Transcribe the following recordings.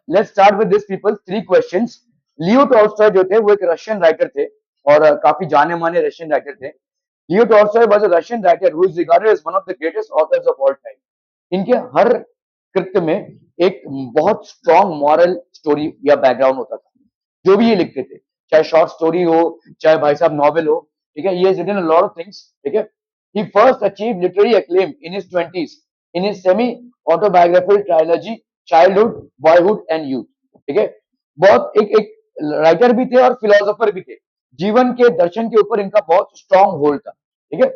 Let's start with this people, 3 questions. Leo Tolstoy जो थे वो एक रशियन राइटर थे और काफी जाने माने रशियन राइटर थे। Leo Tolstoy was a Russian writer who is regarded as one of the greatest authors of all time. इनके हर कृत्य में एक बहुत स्ट्रॉन्ग मॉरल स्टोरी या बैकग्राउंड होता था, जो भी ये लिखते थे, चाहे शॉर्ट स्टोरी हो, चाहे भाई साहब नॉवेल हो। ठीक है, ये written a lot of things. ठीक है, he first achieved literary acclaim in his 20s in his semi autobiographical trilogy childhood, boyhood and youth। ठीक है, बहुत एक राइटर भी थे और फिलोसोफर भी थे। जीवन के दर्शन के ऊपर इनका बहुत स्ट्रॉन्ग होल्ड था। ठीक है,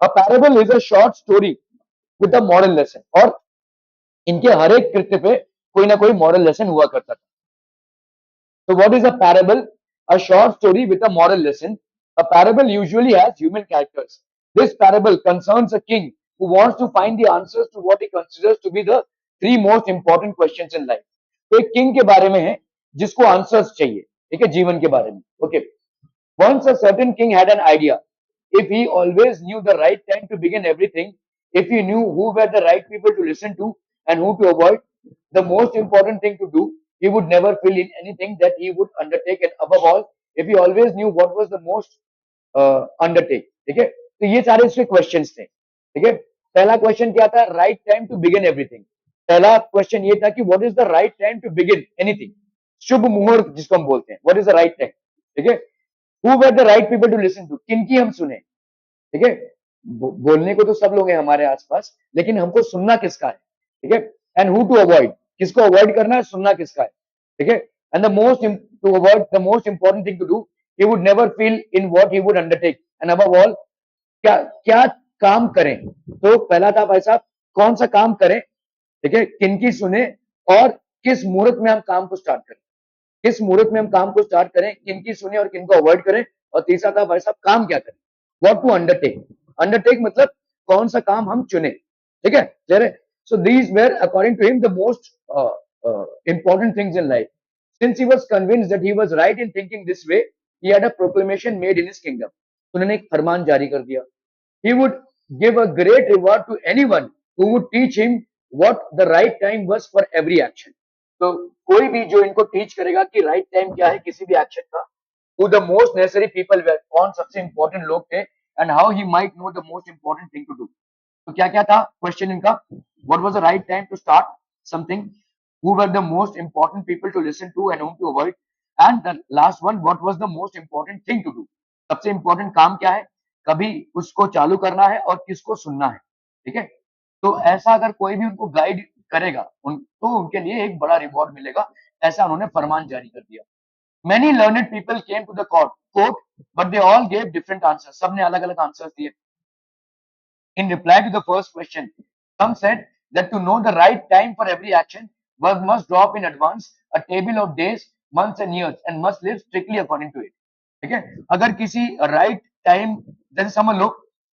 a parable is a short story with a moral lesson, और इनके हर एक कृत्य पे कोई ना कोई मॉरल लेसन हुआ करता था। So what is a parable? A short story with a moral lesson. A parable usually has human characters. This parable concerns a king who wants to find the answers to what he considers to be the 3 most important questions in life. तो एक king के बारे में है जिसको answers चाहिए, ठीक है, जीवन के बारे में। Okay, once a certain king had an idea. If he always knew the right time to begin everything, if he knew who were the right people to listen to and who to avoid, the most important thing to do, he would never fail in anything that he would undertake. And above all, if he always knew what was the most undertake। ठीक है, तो ये सारे इसके questions थे। ठीक है, पहला क्वेश्चन क्या था? Right time to begin everything. पहला क्वेश्चन ये था कि what is the right time to begin anything, शुभ मुहूर्त जिसको हम बोलते हैं, what is the right time. ठीक है, who were the right people to listen to, किनकी हम सुने। ठीक है, बोलने को तो सब लोग हैं हमारे आसपास, लेकिन हमको सुनना किसका है। ठीक है, एंड हु टू अवॉइड, किसको अवॉइड करना है, सुनना किसका है। ठीक है, and the most to avoid the most important thing to do, he would never feel in what he would undertake, and above all क्या क्या काम करें। तो पहला था भाई साहब कौन सा काम करें, ठीक है, किनकी सुने और किस मुहूर्त में हम काम को स्टार्ट करें, किस मुहूर्त में हम काम को स्टार्ट करें, किनकी सुने और किनको अवॉइड करें। और तीसरा था भाई साहब काम क्या करें, व्हाट टू अंडरटेक। अंडरटेक मतलब कौन सा काम हम चुने। ठीक है, क्लियर है। So these were according to him the most important things in life. Since he was convinced that he was right in thinking this way, he had a proclamation made in his kingdom. उन्होंने एक फरमान जारी कर दिया। He would give a great reward to anyone who would teach him what the right time was for every action. तो कोई भी जो इनको टीच करेगा कि राइट टाइम क्या है किसी भी एक्शन का, who the most necessary people were, कौन सबसे इंपॉर्टेंट लोग थे, and how he might know the most important thing to do। तो क्या क्या था क्वेश्चन इनका? What was the right time to start something? Who were the most important people to listen to and whom to avoid? And the last one, what was the most important thing to do? सबसे important काम क्या है, कभी उसको चालू करना है और किसको सुनना है। ठीक है, तो ऐसा अगर कोई भी उनको गाइड करेगा तो उनके लिए एक बड़ा रिवॉर्ड मिलेगा, ऐसा उन्होंने फरमान जारी कर दिया। Many learned people came to the court, but they all gave different answers। सबने अलग अलग आंसर्स दिए। In reply to the first question, some said that to know the right time for every action, one must draw up in advance a table of days, months and years and must live strictly according to it। ठीक है, अगर किसी right time, जैसे समझ लो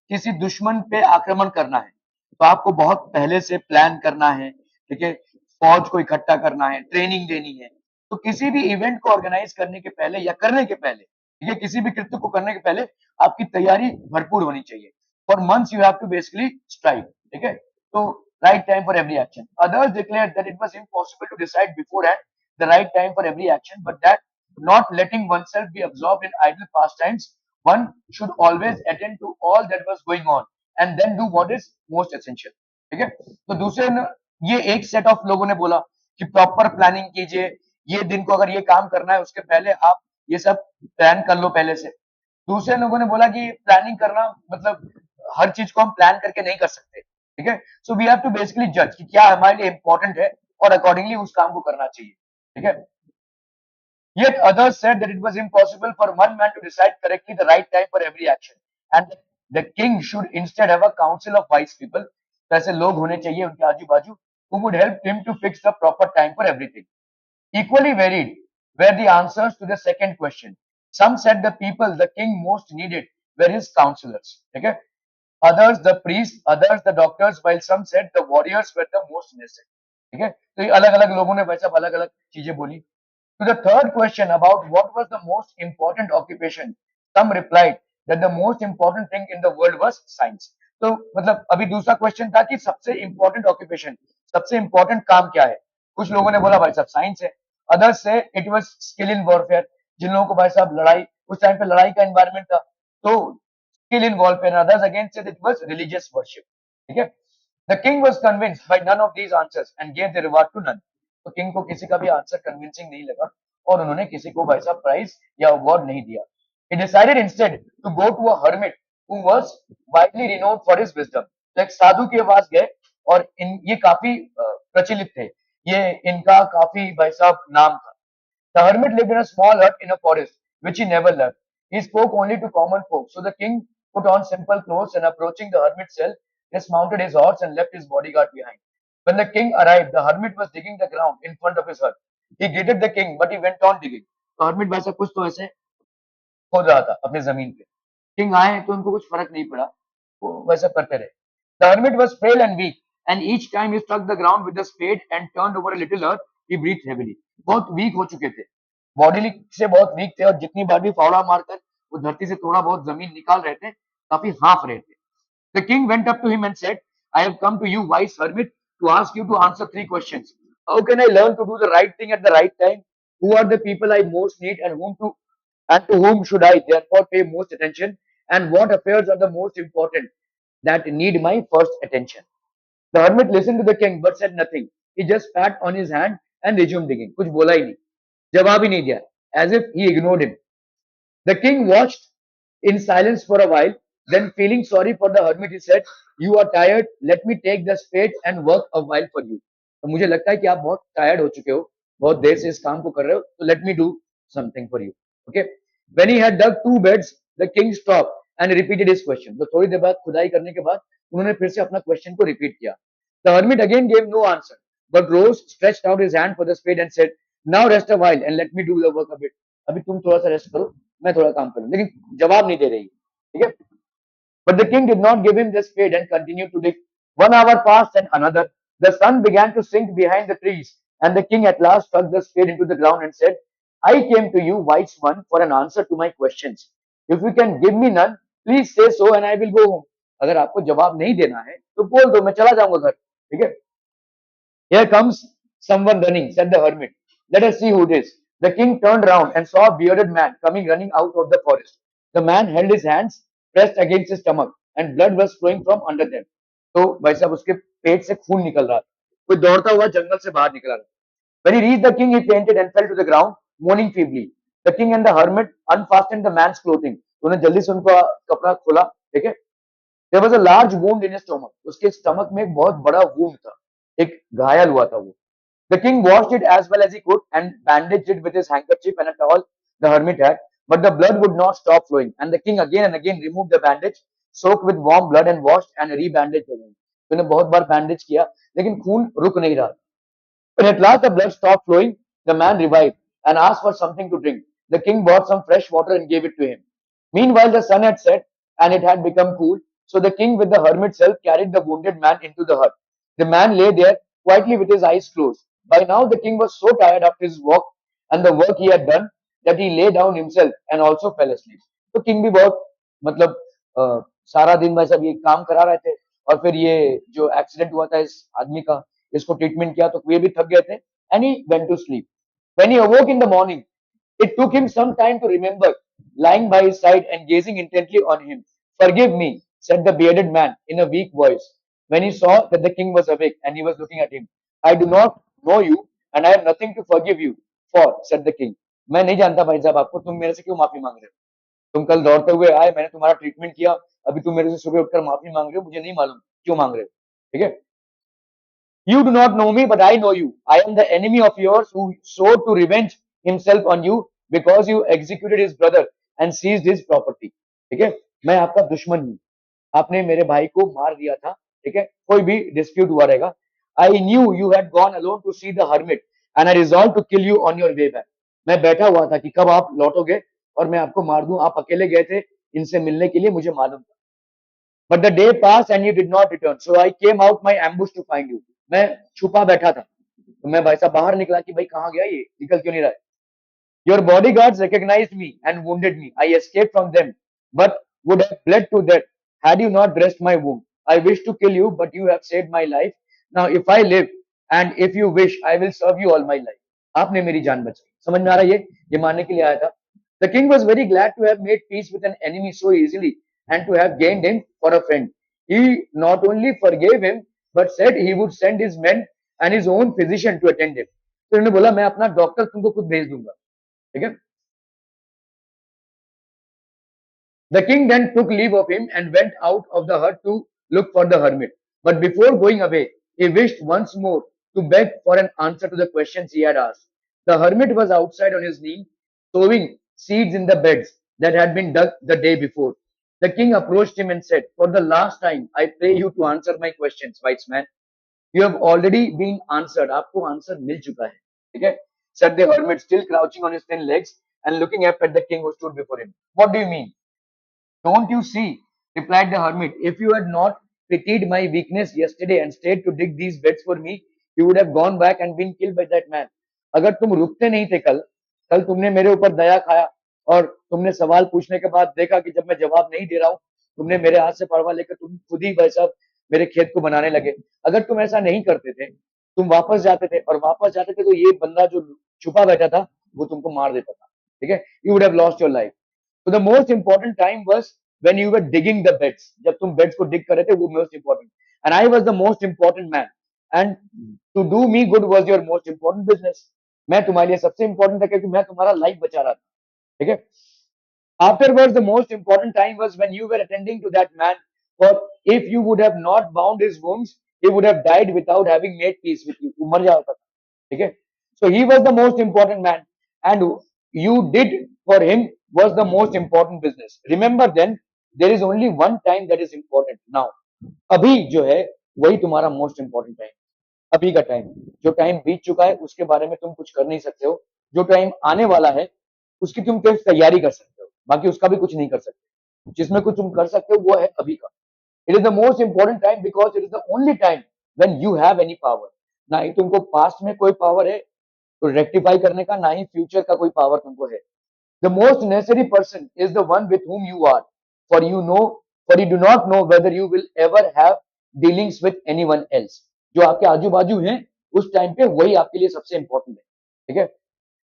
किसी दुश्मन पे आक्रमण करना है तो आपको बहुत पहले से प्लान करना है। ठीक है, फौज को इकट्ठा करना है, ट्रेनिंग देनी है। तो किसी भी इवेंट को ऑर्गेनाइज करने के पहले या करने के पहले, ठीक है, किसी भी कृत्य को करने के पहले आपकी तैयारी भरपूर होनी चाहिए। For months you have to basically strive। ठीक है, तो right time for every action। Others declared that it was impossible to decide beforehand the right time for every action, but that not letting oneself be absorbed in idle pastimes, one should always attend to all that was going on and then do what is most essential। ठीक है, तो दूसरे ने, ये एक set of लोगों ने बोला कि प्रॉपर प्लानिंग कीजिए, ये दिन को अगर ये काम करना है उसके पहले आप ये सब प्लान कर लो पहले से। दूसरे लोगों ने बोला कि प्लानिंग करना मतलब हर चीज को हम प्लान करके नहीं कर सकते। ठीक है, so we have to basically जज कि क्या हमारे लिए इंपॉर्टेंट है और अकॉर्डिंगली उस काम को करना चाहिए। ठीक है, yet others said that it was impossible for one man to decide correctly the right time for every action and the king should instead have a council of wise people। तो ऐसे लोग होने चाहिए उनके आजू बाजू who would help him to fix the proper time for everything। Equally varied were the answers to the second question। Some said the people the king most needed were his counselors। ठीक है, others the priests, others the doctors, while some said the warriors were the most necessary। ठीक है, तो ये अलग अलग लोगों ने वैसे अलग अलग चीजें बोली। To the third question about what was the most important occupation, some replied that the most important thing in the world was science। तो मतलब अभी दूसरा क्वेश्चन था कि सबसे इंपॉर्टेंट ऑक्यूपेशन, सबसे इंपॉर्टेंट काम क्या है। कुछ लोगों ने बोला भाई साहब साइंस है, अदर्स से it was skill in warfare, जिन लोगों को भाई साहब लड़ाई, उस टाइम पे लड़ाई का एनवायरनमेंट था, तो skill in warfare, others against it was religious worship, ठीक है। The king was convinced by none of these answers and gave the reward to none. तो किंग को किसी का भी आंसर कन्विंसिंग नहीं लगा और उन्होंने किसी को भाई साहब प्राइज या अवार्ड नहीं दिया। He decided instead to go to a hermit who was widely renowned for his wisdom. तो एक साधु के पास गए और ये काफी प्रचलित थे, ये इनका काफी भाई साहब नाम था। The hermit lived in a small hut in a forest, which he never left. He spoke only to common folk. So the king put on simple clothes and approaching the hermit's cell, dismounted his horse and left his bodyguard behind. When the king arrived, the hermit was digging the ground in front of his hut. He greeted the king, but he went on digging. तो hermit भाई साहब कुछ तो ऐसे खोद रहा था अपने जमीन पे। किंग आए तो उनको कुछ फर्क नहीं पड़ा, वो वैसा करते रहे। The hermit was frail and weak, and each time he struck the ground with the spade and turned over a little earth, he breathed heavily. बहुत वीक हो चुके थे, बॉडी से बहुत वीक थे और जितनी बार भी फावड़ा मारकर वो धरती से थोड़ा बहुत जमीन निकाल रहे थे, काफी हाँफ रहे थे। The king went up to him and said, I have come to you, wise hermit, to ask you to answer three questions. How can I learn to do the right thing at the right time? Who are the people I most need and to whom should I therefore pay most attention? And what affairs are the most important that need my first attention? The hermit listened to the king but said nothing. He just pat on his hand and resumed digging. कुछ बोला ही नहीं, जवाब ही नहीं दिया, as if he ignored him. The king watched in silence for a while. Then, feeling sorry for the hermit, he said, "You are tired. Let me take the spade and work a while for you." तो मुझे लगता है कि आप बहुत tired हो चुके हो, बहुत देर से इस काम को कर रहे हो, तो let me do something for you. Okay. When he had dug two beds, the king stopped and repeated his question. तो थोड़ी देर बाद खुदाई करने के बाद उन्होंने फिर से अपना क्वेश्चन को रिपीट किया. The hermit again gave no answer, but rose, stretched out his hand for the spade and said, "Now rest a while and let me do the work a bit." अभी तुम थोड़ा सा rest करो, मैं थोड़ा काम करूं, लेकिन जवाब नहीं दे रही, ठीक है। But the king did not give him the spade and continued to dig. 1 hour passed and another. The sun began to sink behind the trees, and the king at last struck the spade into the ground and said, I came to you, wise one, for an answer to my questions. If you can give me none, please say so and I will go home. अगर आपको जवाब नहीं देना है तो बोल दो, मैं चला जाऊंगा घर, ठीक है। Here comes someone running, said the hermit. Let us see who it is. The king turned round and saw a bearded man coming running out of the forest. The man held his hands pressed against his stomach and blood was flowing from under them. तो भाई साहब उसके पेट से खून निकल रहा था, कोई दौड़ता हुआ जंगल से बाहर निकला था। When he reached the king, he fainted and fell to the ground, moaning feebly. The king and the hermit unfastened the man's clothing. तो उन्हें जल्दी से उनका कपड़ा खोला, ठीक है। There was a large wound in his stomach. उसके स्टमक में एक बहुत बड़ा wound था, एक घायल हुआ था वो। The king washed it as well as he could and bandaged it with his handkerchief and a towel the hermit had, but the blood would not stop flowing. And the king again and again removed the bandage, soaked with warm blood and washed and rebandaged the wound. तो उन्हें बहुत बार bandage किया, लेकिन खून रुक नहीं रहा। When at last the blood stopped flowing, the man revived and asked for something to drink. The king brought some fresh water and gave it to him. Meanwhile, the sun had set and it had become cool, so the king with the hermit's help carried the wounded man into the hut. The man lay there quietly with his eyes closed. By now, the king was so tired after his walk and the work he had done that he lay down himself and also fell asleep. तो king भी बहुत मतलब सारा दिन भाई साहब ये काम करा रहे थे और फिर ये जो एक्सीडेंट हुआ था इस आदमी का, इसको ट्रीटमेंट किया तो ये भी थक गए थे, and he went to sleep. When he awoke in the morning, it took him some time to remember, lying by his side and gazing intently on him. Forgive me, said the bearded man in a weak voice, when he saw that the king was awake and he was looking at him. I do not know you and I have nothing to forgive you for, said the king. मैं नहीं जानता भाई साहब आपको, तुम मेरे से क्यों माफी मांग रहे हो? तुम कल दौड़ते हुए आए, मैंने तुम्हारा ट्रीटमेंट किया, अभी तुम मेरे से सुबह उठकर माफी मांग रहे हो, मुझे नहीं मालूम क्यों मांग रहे हो, ठीक है। You do not know me, but I know you. I am the enemy of yours who sought to revenge himself on you because you executed his brother and seized his property. ठीक है, मैं आपका दुश्मन हूँ, आपने मेरे भाई को मार दिया था, ठीक है, कोई भी डिस्प्यूट हुआ रहेगा. I knew you had gone alone to see the hermit and I resolved to kill you on your way back. मैं बैठा हुआ था कि कब आप लौटोगे और मैं आपको मार दूं, आप अकेले गए थे इनसे मिलने के लिए, मुझे मालूम था. But the day passed and you did not return. So I came out my ambush to find you. मैं छुपा बैठा था, तो मैं भाई साहब बाहर निकला कि भाई कहाँ गया ये, निकल क्यों नहीं रहा है. Your bodyguards recognized me and wounded me. I escaped from them, but would have bled to death had you not dressed my wound. I wished to kill you, but you have saved my life. Now, if I live and if you wish I will serve you all my life. आपने मेरी जान बचाई. समझ में आ रहा है? ये मानने के लिए आया था. The king was very glad to have made peace with an enemy so easily and to have gained him for a friend. He not only forgave him but said he would send his men and his own physician to attend him. तो उन्होंने बोला मैं अपना doctor तुमको खुद भेज दूंगा. ठीक है. The king then took leave of him and went out of the hut to look for the hermit. But before going away, he wished once more to beg for an answer to the questions he had asked. The hermit was outside on his knee, sowing seeds in the beds that had been dug the day before. The king approached him and said, "For the last time, I pray you to answer my questions, wise man. You have already been answered. आपको answer मिल चुका है." ठीक है? Said the hermit, still crouching on his thin legs and looking up at the king who stood before him. What do you mean? "Don't you see," replied the hermit, "if you had not pitied my weakness yesterday and stayed to dig these beds for me, you would have gone back and been killed by that man." अगर तुम रुकते नहीं थे कल, कल तुमने मेरे ऊपर दया खाया और तुमने सवाल पूछने के बाद देखा कि जब मैं जवाब नहीं दे रहा हूं, तुमने मेरे हाथ से पड़वा लेकर तुम खुद ही भाई साहब मेरे खेत को बनाने लगे. अगर तुम ऐसा नहीं करते थे, तुम वापस जाते थे और वापस जाते थे तो ये बंदा जो छुपा बैठा था वो तुमको मार देता था. ठीक है. You would have lost your life. So the most important time was when you were digging the beds. जब तुम beds को dig कर रहे थे वो most important. And I was the most important man. And to do me good was your most important business. मैं तुम्हारे लिए सबसे important था क्योंकि मैं तुम्हारा लाइफ बचा रहा था. ठीक है. Afterwards, the most important time was when you were attending to that man. For if you would have not bound his wounds, he would have died without having made peace with you. वो मर जाता था. ठीक है. So he was the most important man, and you did for him was the most important business. Remember then, there is only one time that is important now. अभी जो है वही तुम्हारा most important time. अभी का time. जो time बीत चुका है उसके बारे में तुम कुछ कर नहीं सकते हो. जो टाइम आने वाला है उसकी तुम सिर्फ तैयारी कर सकते हो. बाकी उसका भी कुछ नहीं कर सकते. जिसमें कुछ तुम कर सकते हो वो है अभी का. It is the most important time because it is the only time when you have any power. ना ही तुमको पास्ट में कोई पावर है तो रेक्टिफाई करने का, ना ही फ्यूचर का कोई पावर तुमको है. The most necessary person is the one with whom you are, for you know, for you do not know whether you will ever have dealings with anyone else. जो आपके आजू बाजू हैं उस टाइम पे वही आपके लिए सबसे इंपॉर्टेंट है. ठीक है.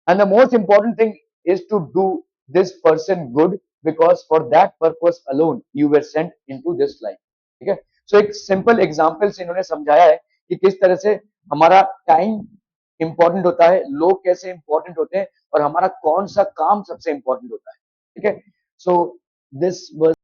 And the most important thing is to do this person good because for that purpose alone you were sent into this life. ठीक है. So एक सिंपल एग्जाम्पल से इन्होंने समझाया है कि किस तरह से हमारा टाइम इंपॉर्टेंट होता है, लोग कैसे इंपॉर्टेंट होते हैं और हमारा कौन सा काम सबसे इंपॉर्टेंट होता है. ठीक है. So this was